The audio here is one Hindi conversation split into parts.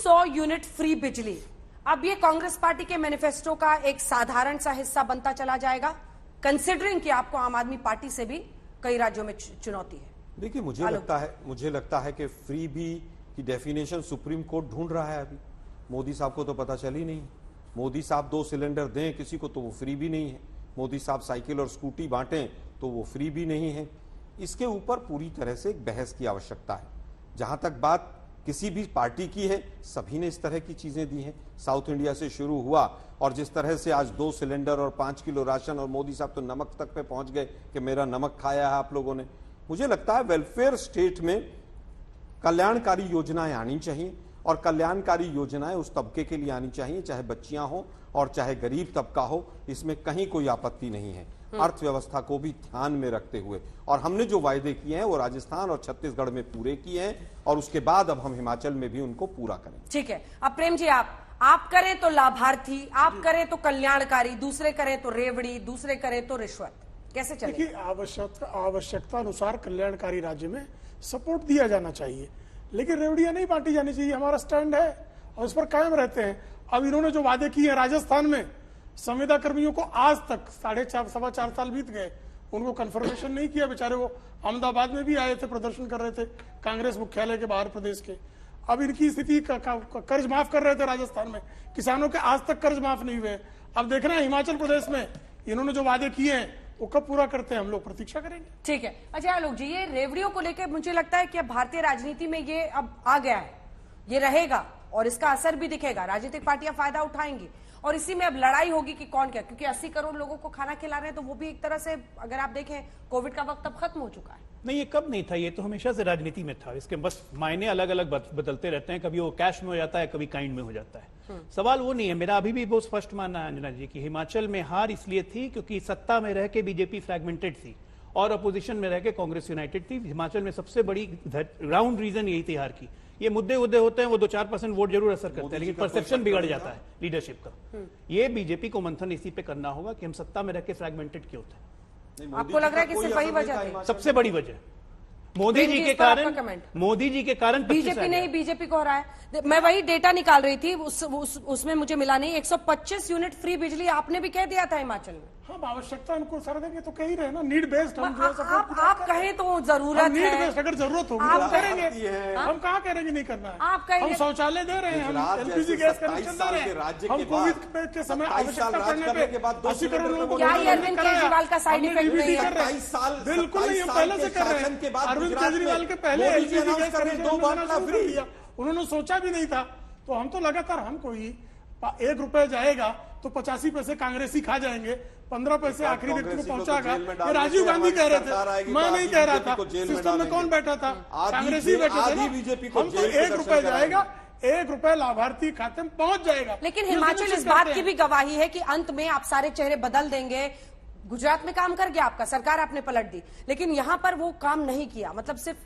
300 यूनिट फ्री बिजली, अब ये कांग्रेस पार्टी के मैनिफेस्टो का एक साधारण सा हिस्सा बनता चला जाएगा, कंसिडरिंग कि आपको आम आदमी पार्टी से भी कई राज्यों में चुनौती है। देखिए, मुझे लगता है कि फ्री बी की डेफिनेशन सुप्रीम कोर्ट ढूंढ रहा है। अभी मोदी साहब को तो पता चल ही नहीं। मोदी साहब 2 सिलेंडर दें किसी को तो वो फ्री भी नहीं है। मोदी साहब साइकिल और स्कूटी बांटें तो वो फ्री भी नहीं है। इसके ऊपर पूरी तरह से एक बहस की आवश्यकता है। जहां तक बात किसी भी पार्टी की है, सभी ने इस तरह की चीजें दी हैं। साउथ इंडिया से शुरू हुआ और जिस तरह से आज 2 सिलेंडर और 5 किलो राशन, और मोदी साहब तो नमक तक पे पहुंच गए कि मेरा नमक खाया है आप लोगों ने। मुझे लगता है वेलफेयर स्टेट में कल्याणकारी योजनाएं आनी चाहिए, और कल्याणकारी योजनाएं उस तबके के लिए आनी चाहिए, चाहे बच्चियां हो और चाहे गरीब तबका हो। इसमें कहीं कोई आपत्ति नहीं है, अर्थव्यवस्था को भी ध्यान में रखते हुए। और हमने जो वायदे किए हैं वो राजस्थान और छत्तीसगढ़ में पूरे किए हैं, और उसके बाद अब हम हिमाचल में भी उनको पूरा करें। ठीक है, अब प्रेम जी आप करें तो लाभार्थी, आप करें तो कल्याणकारी, दूसरे करें तो रेवड़ी, दूसरे करें तो रिश्वत, कैसे चलेगा? देखिए, आवश्यकता अनुसार कल्याणकारी राज्य में सपोर्ट दिया जाना चाहिए, लेकिन रेवड़ियां नहीं बांटी जानी चाहिए। हमारा स्टैंड है और उस पर कायम रहते हैं। अब इन्होंने जो वादे किए हैं राजस्थान में, संविदा कर्मियों को आज तक 4.5 साल बीत गए, उनको कंफर्मेशन नहीं किया। बेचारे वो अहमदाबाद में भी आए थे, प्रदर्शन कर रहे थे कांग्रेस मुख्यालय के बाहर प्रदेश के। अब इनकी स्थिति कर्ज माफ कर रहे थे राजस्थान में, किसानों के आज तक कर्ज माफ नहीं हुए। अब देखना है हिमाचल प्रदेश में इन्होंने जो वादे किए हैं वो कब पूरा करते हैं, हम लोग प्रतीक्षा करेंगे। ठीक है। अच्छा आलोक जी, ये रेवड़ियों को लेकर मुझे लगता है कि अब भारतीय राजनीति में ये अब आ गया है, ये रहेगा और इसका असर भी दिखेगा। राजनीतिक पार्टियां फायदा उठाएंगी और इसी में अब लड़ाई होगी कि कौन क्या, क्योंकि 80 करोड़ लोगों को खाना खिला रहे हैं, तो वो भी एक तरह से अगर आप देखें कोविड का वक्त अब खत्म हो चुका है। नहीं, ये कब नहीं था, ये तो हमेशा से राजनीति में था। इसके बस मायने अलग अलग बदलते रहते हैं, कभी वो कैश में हो जाता है, कभी काइंड में हो जाता है। सवाल वो नहीं है। मेरा अभी भी बहुत स्पष्ट मानना है अंजना जी की हिमाचल में हार इसलिए थी क्योंकि सत्ता में रह के बीजेपी फ्रैगमेंटेड थी और अपोजिशन में रह के कांग्रेस यूनाइटेड थी। हिमाचल में सबसे बड़ी ग्राउंड रीजन यही थी हार की। ये मुद्दे होते हैं, वो 2-4% वोट जरूर असर करते हैं, लेकिन परसेप्शन बिगड़ जाता है लीडरशिप का। ये बीजेपी को मंथन इसी पे करना होगा कि हम सत्ता में रह के फ्रैगमेंटेड क्यों थे। आपको लग रहा है कि सिर्फ वही वजह है? सबसे बड़ी वजह मोदी जी के कारण बीजेपी ने ही बीजेपी को हराया। मैं वही डेटा निकाल रही थी, उसमें मुझे मिला नहीं। 125 यूनिट फ्री बिजली आपने भी कह दिया था हिमाचल में। हम आवश्यकता उनको सर देंगे तो कह ही रहे ना, नीड बेस्ड। आप कहें तो जरूरत नीड है, बेस्ड अगर जरूरत होगी हम करेंगे। हम कहाँ कहेंगे नहीं करना है? आप कहेंगे हम शौचालय दे रहे हैं, हम एलपीजी गैस कनेक्शन दे रहे हैं, हम कोविड के समय आवश्यकता पड़ने पे 80 करोड़ लोगों को क्या अरविंद केजरीवाल का साइड इफेक्ट नहीं है? बिल्कुल नहीं, हम पहले से कर रहे हैं। अरविंद केजरीवाल के पहले एलपीजी गैस कनेक्शन 2 बांटना फ्री दिया, उन्होंने सोचा भी नहीं था। तो हम तो लगातार, हमको ही 1 रुपए जाएगा तो 85 पैसे कांग्रेसी खा जाएंगे, 15 पैसे आखिरी व्यक्ति को पहुंचाएगा। ये राजीव गांधी कह रहे थे, मैं नहीं कह रहा था। सिस्टम में कौन बैठा था? कांग्रेसी बैठे थे। हम तो 1 रुपए जाएगा, 1 रुपए लाभार्थी खाते में पहुंच जाएगा। लेकिन हिमाचल इस बात की भी गवाही है कि अंत में आप सारे चेहरे बदल देंगे। गुजरात में काम कर गया आपका, सरकार आपने पलट दी, लेकिन यहां पर वो काम नहीं किया। मतलब सिर्फ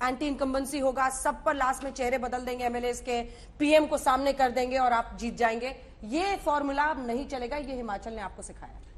एंटी इनकम्बेंसी होगा, सब पर लास्ट में चेहरे बदल देंगे एमएलए के, पीएम को सामने कर देंगे और आप जीत जाएंगे। ये फॉर्मूला अब नहीं चलेगा, ये हिमाचल ने आपको सिखाया।